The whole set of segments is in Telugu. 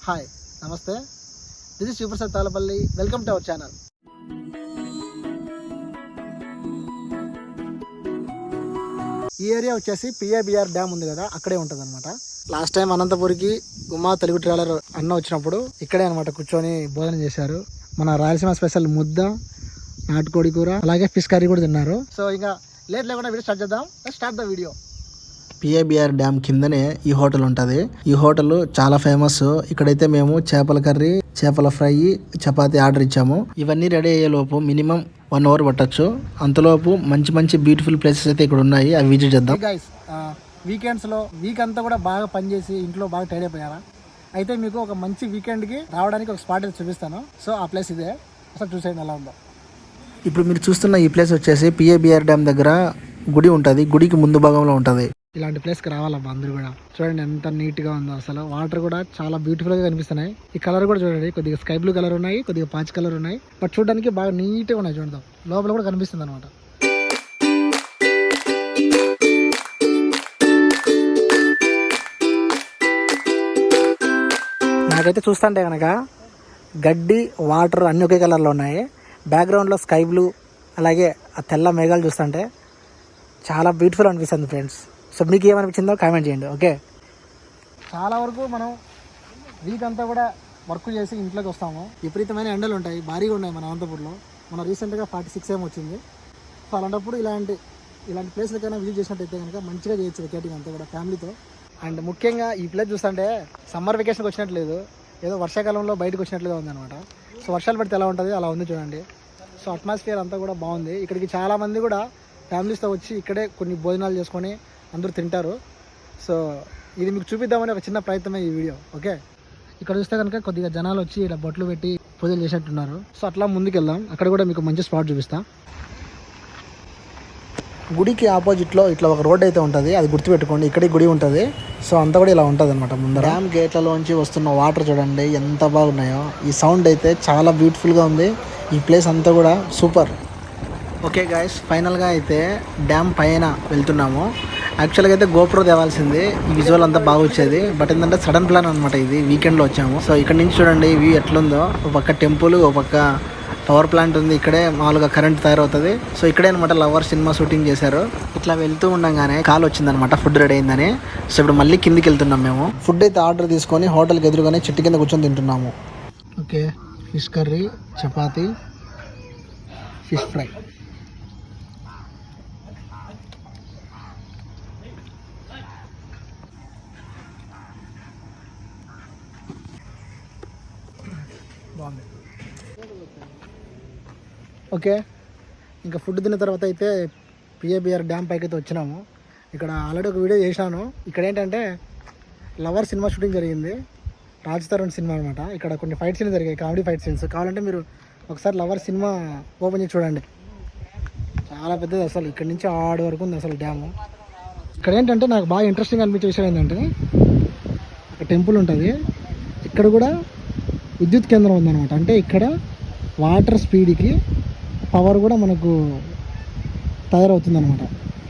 హాయ్ నమస్తే, this is Shivaprasad Talapalli. Welcome to our channel. ఈ ఏరియా వచ్చేసి పిఏబిఆర్ డ్యామ్ ఉంది కదా, అక్కడే ఉంటుంది అనమాట. లాస్ట్ టైం అనంతపురికి ఉమా తెలుగు ట్రావెలర్ అన్న వచ్చినప్పుడు ఇక్కడే అనమాట కూర్చొని భోజనం చేశారు. మన రాయలసీమ స్పెషల్ ముద్ద, నాటుకోడి కూర, అలాగే ఫిష్ కర్రీ కూడా తిన్నారు. సో ఇంకా లేట్ లేకుండా వీడియో స్టార్ట్ చేద్దాం. Start the video. PABR dam కిందనే ఈ హోటల్ ఉంటుంది. ఈ హోటల్ చాలా ఫేమస్. ఇక్కడైతే మేము చేపల కర్రీ, చేపల ఫ్రై, చపాతీ ఆర్డర్ ఇచ్చాము. ఇవన్నీ రెడీ అయ్యే లోపు మినిమం 1 అవర్ పట్టచ్చు. అంతలోపు మంచి మంచి బ్యూటిఫుల్ ప్లేసెస్ అయితే ఇక్కడ ఉన్నాయి, అవి విజిట్ చేద్దాం. గైస్, వీకెండ్స్లో వీక్ అంతా కూడా బాగా పనిచేసి ఇంట్లో బాగా టైడ్ అయిపోయారా? అయితే మీకు ఒక మంచి వీకెండ్కి రావడానికి ఒక స్పాట్ అయితే చూపిస్తాను. సో ఆ ప్లేస్ ఇదే, అసలు చూసేయండి ఎలా ఉందో. ఇప్పుడు మీరు చూస్తున్న ఈ ప్లేస్ వచ్చేసి పిఏబిఆర్ డ్యామ్ దగ్గర గుడి ఉంటుంది. గుడికి ముందు భాగంలో ఉంటుంది. ఇలాంటి ప్లేస్కి రావాలబ్బా అందరూ కూడా. చూడండి ఎంత నీట్గా ఉందో. అసలు వాటర్ కూడా చాలా బ్యూటిఫుల్గా కనిపిస్తున్నాయి. ఈ కలర్ కూడా చూడండి, కొద్దిగా స్కై బ్లూ కలర్ ఉన్నాయి, కొద్దిగా పాచ్ కలర్ ఉన్నాయి. బట్ చూడడానికి బాగా నీట్గా ఉన్నాయి. చూడదాం, లోపల కూడా కనిపిస్తుంది అనమాట. నాకైతే చూస్తుంటే కనుక గడ్డి, వాటర్ అన్ని ఒకే కలర్లో ఉన్నాయి. బ్యాక్గ్రౌండ్లో స్కై బ్లూ, అలాగే ఆ తెల్ల మేఘాలు చూస్తుంటే చాలా బ్యూటిఫుల్ అనిపిస్తుంది ఫ్రెండ్స్. సో మీకు ఏమనిపించిందో కామెంట్ చేయండి. ఓకే, చాలా వరకు మనం వీక్ అంతా కూడా వర్క్ చేసి ఇంట్లోకి వస్తాము. విపరీతమైన ఎండలు ఉంటాయి, భారీగా ఉన్నాయి మన అనంతపూర్లో. మన రీసెంట్గా 46 ఏం వచ్చింది. సో అలాంటప్పుడు ఇలాంటి ప్లేస్లకైనా విజిట్ చేసినట్టయితే కనుక మంచిగా చేయొచ్చు వెకేటింగ్ అంతా కూడా ఫ్యామిలీతో. అండ్ ముఖ్యంగా ఈ ప్లేస్ చూస్తుంటే సమ్మర్ వెకేషన్కి వచ్చినట్లేదు, ఏదో వర్షాకాలంలో బయటకు వచ్చినట్లుగా ఉందన్నమాట. సో వర్షాలు పడితే ఎలా ఉంటుంది అలా ఉంది చూడండి. సో అట్మాస్ఫియర్ అంతా కూడా బాగుంది. ఇక్కడికి చాలామంది కూడా ఫ్యామిలీస్తో వచ్చి ఇక్కడే కొన్ని భోజనాలు చేసుకొని అందరూ తింటారు. సో ఇది మీకు చూపిద్దామని ఒక చిన్న ప్రయత్నమే ఈ వీడియో. ఓకే, ఇక్కడ చూస్తే కనుక కొద్దిగా జనాలు వచ్చి ఇలా బొట్లు పెట్టి పూజలు చేసేట్టున్నారు. సో అట్లా ముందుకు వెళ్దాం, అక్కడ కూడా మీకు మంచి స్పాట్ చూపిస్తా. గుడికి ఆపోజిట్లో ఇట్లా ఒక రోడ్ అయితే ఉంటుంది, అది గుర్తుపెట్టుకోండి. ఇక్కడికి గుడి ఉంటుంది. సో అంతా కూడా ఇలా ఉంటుంది అనమాట. ముందు డ్యామ్ గేట్లలోంచి వస్తున్న వాటర్ చూడండి ఎంత బాగున్నాయో. ఈ సౌండ్ అయితే చాలా బ్యూటిఫుల్గా ఉంది. ఈ ప్లేస్ అంతా కూడా సూపర్. ఓకే గాయస్, ఫైనల్గా అయితే డ్యామ్ పైన వెళ్తున్నాము. యాక్చువల్గా అయితే గోప్రో తేవాల్సింది, ఈ విజువల్ అంతా బాగా వచ్చేది. బట్ ఏంటంటే సడన్ ప్లాన్ అనమాట, ఇది వీకెండ్లో వచ్చాము. సో ఇక్కడ నుంచి చూడండి వ్యూ ఎట్లుందో. ఒక పక్క టెంపుల్, ఒక పక్క పవర్ ప్లాంట్ ఉంది. ఇక్కడే మామూలుగా కరెంట్ తయారవుతుంది. సో ఇక్కడే అనమాట లవర్ సినిమా షూటింగ్ చేశారు. ఇట్లా వెళ్తూ ఉండగానే కాల్ వచ్చిందనమాట, ఫుడ్ రెడీ అయిందని. సో ఇప్పుడు మళ్ళీ కిందికి వెళ్తున్నాం మేము. ఫుడ్ అయితే ఆర్డర్ తీసుకొని హోటల్కి ఎదురుగానే చెట్టు కింద కూర్చొని తింటున్నాము. Okay, fish curry, chapati, fish fry. బాగుంది. ఓకే, ఇంకా ఫుడ్ తిన్న తర్వాత అయితే పిఏబిఆర్ డ్యామ్ పైకి అయితే వచ్చినాము. ఇక్కడ ఆల్రెడీ ఒక వీడియో చేశాను. ఇక్కడ ఏంటంటే లవర్ సినిమా షూటింగ్ జరిగింది, రాజ్ తరుణ్ సినిమా అనమాట. ఇక్కడ కొన్ని ఫైట్ సీన్స్ జరిగాయి, కామెడీ ఫైట్ సీన్స్. కావాలంటే మీరు ఒకసారి లవర్ సినిమా ఓపెన్ చేసి చూడండి, చాలా పెద్దది. అసలు ఇక్కడ నుంచి ఆడ వరకు ఉంది అసలు డ్యాము. ఇక్కడ ఏంటంటే నాకు బాగా ఇంట్రెస్టింగ్ అనిపించే విషయం ఏంటంటే ఒక టెంపుల్ ఉంటుంది, ఇక్కడ కూడా విద్యుత్ కేంద్రం ఉందన్నమాట. అంటే ఇక్కడ వాటర్ స్పీడ్కి పవర్ కూడా మనకు తయారవుతుంది అనమాట.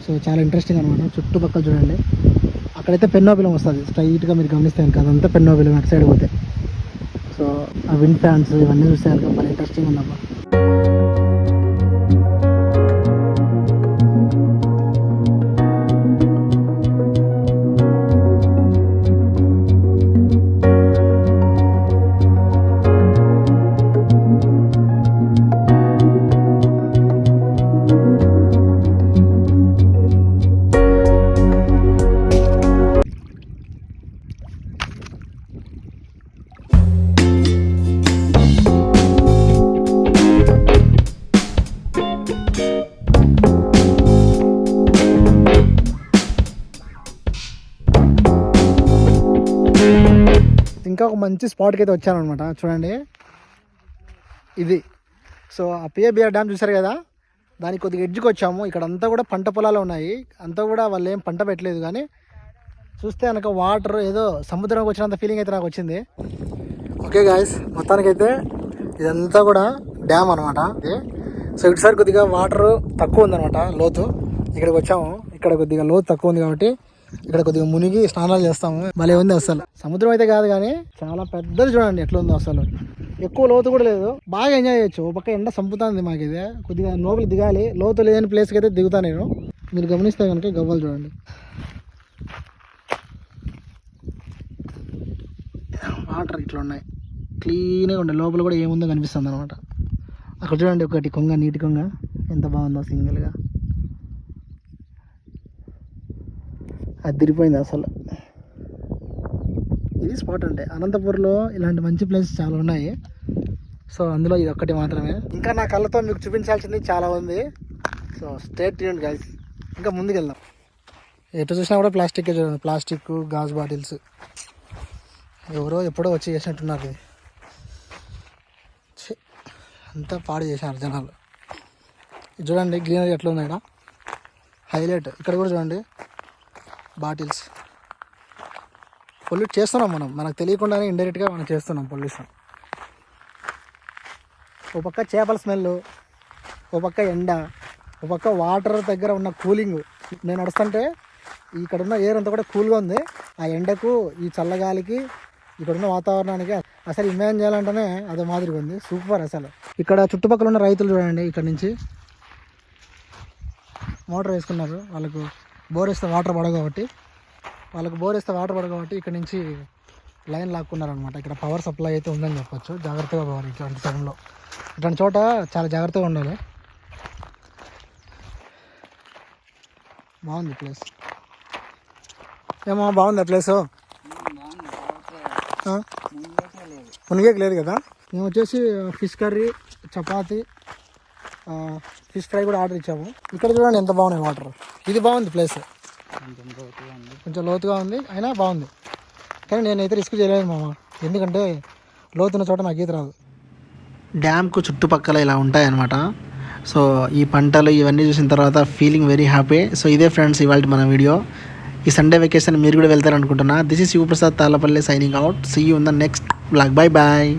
సో చాలా ఇంట్రెస్టింగ్ అనమాట. చుట్టుపక్కల చూడండి, అక్కడైతే పెన్నోబిలం వస్తుంది స్ట్రైట్గా, మీరు గమనిస్తే కనుక అదంతా పెన్నోబిలం అటు సైడ్ పోతే. సో ఆ విండ్ ఫ్యాన్స్ ఇవన్నీ చూస్తే కనుక చాలా ఇంట్రెస్టింగ్ ఉందమ్మా. ఇంకా ఒక మంచి స్పాట్కి అయితే వచ్చాను అనమాట. చూడండి ఇది. సో ఆ పిఏబిఆర్ డ్యామ్ చూసారు కదా, దానికి కొద్దిగా ఎడ్జ్కి వచ్చాము. ఇక్కడ అంతా కూడా పంట పొలాలు ఉన్నాయి. అంతా కూడా వాళ్ళు ఏం పంట పెట్టలేదు, కానీ చూస్తే కనుక వాటర్ ఏదో సముద్రంకి వచ్చినంత ఫీలింగ్ అయితే నాకు వచ్చింది. ఓకే గాయస్, మొత్తానికైతే ఇదంతా కూడా డ్యామ్ అనమాట. సో ఇటుసారి కొద్దిగా వాటర్ తక్కువ ఉందనమాట, లోతు. ఇక్కడికి వచ్చాము, ఇక్కడ కొద్దిగా లోతు తక్కువ ఉంది కాబట్టి ఇక్కడ కొద్దిగా మునిగి స్నానాలు చేస్తాము. భలే ఉంది అసలు. సముద్రం అయితే కాదు కానీ చాలా పెద్దది, చూడండి ఎట్లా ఉందో అసలు. ఎక్కువ లోతు కూడా లేదు, బాగా ఎంజాయ్ చేయొచ్చు. ఒక పక్క ఎండ చంపుతుంది మాకు, ఇది కొద్దిగా లోపలికి దిగాలి. లోతు లేని ప్లేస్కి అయితే దిగుతా నేను. మీరు గమనిస్తే కనుక గవ్వలు చూడండి, వాటర్ ఇట్లా ఉన్నాయి, క్లీన్గా ఉండే. లోపల కూడా ఏముందో కనిపిస్తుంది అనమాట. అక్కడ చూడండి ఒకటి కొంగ, నీటి కొంగ ఎంత బాగుందో సింగిల్గా, అది తిరిగిపోయింది అసలు. ఇది స్పాట్ అంటే అనంతపూర్లో ఇలాంటి మంచి ప్లేసెస్ చాలా ఉన్నాయి. సో అందులో ఇది ఒక్కటి మాత్రమే. ఇంకా నా కళ్ళతో మీకు చూపించాల్సింది చాలా ఉంది. సో స్టే ట్యూన్డ్ గైస్, ఇంకా ముందుకు వెళ్దాం. ఎటు చూసినా కూడా ప్లాస్టిక్ చూడండి, ప్లాస్టిక్ గాజు బాటిల్స్. ఎవరో ఎప్పుడో వచ్చి చేసినట్టున్నారు. ఇది అంతా పాడు చేశారు జనాలు. ఇది చూడండి గ్రీనరీ ఎట్లా ఉంది ఇక్కడ, హైలైట్. ఇక్కడ కూడా చూడండి బాటిల్స్. పొల్యూట్ చేస్తున్నాం మనం, మనకు తెలియకుండానే ఇండైరెక్ట్గా మనం చేస్తున్నాం పొల్యూషన్. ఒక పక్క చేపల స్మెల్, ఒక పక్క ఎండ, ఒక పక్క వాటర్ దగ్గర ఉన్న కూలింగ్. నేను నడుస్తుంటే ఇక్కడున్న ఎయిర్ అంతా కూడా కూల్గా ఉంది. ఆ ఎండకు, ఈ చల్లగాలికి, ఇక్కడున్న వాతావరణానికి అసలు ఇమాజిన్ చేయాలంటేనే అదే మాదిరిగా ఉంది. సూపర్ అసలు. ఇక్కడ చుట్టుపక్కల ఉన్న రైతులు చూడండి, ఇక్కడ నుంచి మోటార్ వేసుకున్నారు. వాళ్ళకు బోర్ వేస్తే వాటర్ పడవు కాబట్టి ఇక్కడ నుంచి లైన్ లాక్కున్నారనమాట. ఇక్కడ పవర్ సప్లై అయితే ఉందని చెప్పొచ్చు. జాగ్రత్తగా పోవాలి ఇట్లాంటి టైంలో, ఇట్లాంటి చోట చాలా జాగ్రత్తగా ఉండాలి. బాగుంది ప్లేస్. ఏమో బాగుంది ప్లేస్, మునిగేకి లేదు కదా. మేము వచ్చేసి fish curry, chapati, fish fry కూడా ఆర్డర్ ఇచ్చాము. ఇక్కడ చూడండి ఎంత బాగున్నాయి వాటర్. ఇది బాగుంది ప్లేస్, కొంచెం లోతుగా ఉంది అయినా బాగుంది. కానీ నేనైతే రిస్క్ చేయలేదు మామ, ఎందుకంటే లోతున్న చోట నాకు ఈత రాదు. డ్యామ్కు చుట్టుపక్కల ఇలా ఉంటాయన్నమాట. సో ఈ పంటలు ఇవన్నీ చూసిన తర్వాత ఫీలింగ్ వెరీ హ్యాపీ. సో ఇదే ఫ్రెండ్స్ ఇవాళ మన వీడియో. ఈ సండే వెకేషన్ మీరు కూడా వెళ్తారనుకుంటున్నా. This is Shivaprasad Tallapalli signing out. See you in the next vlog. Bye bye.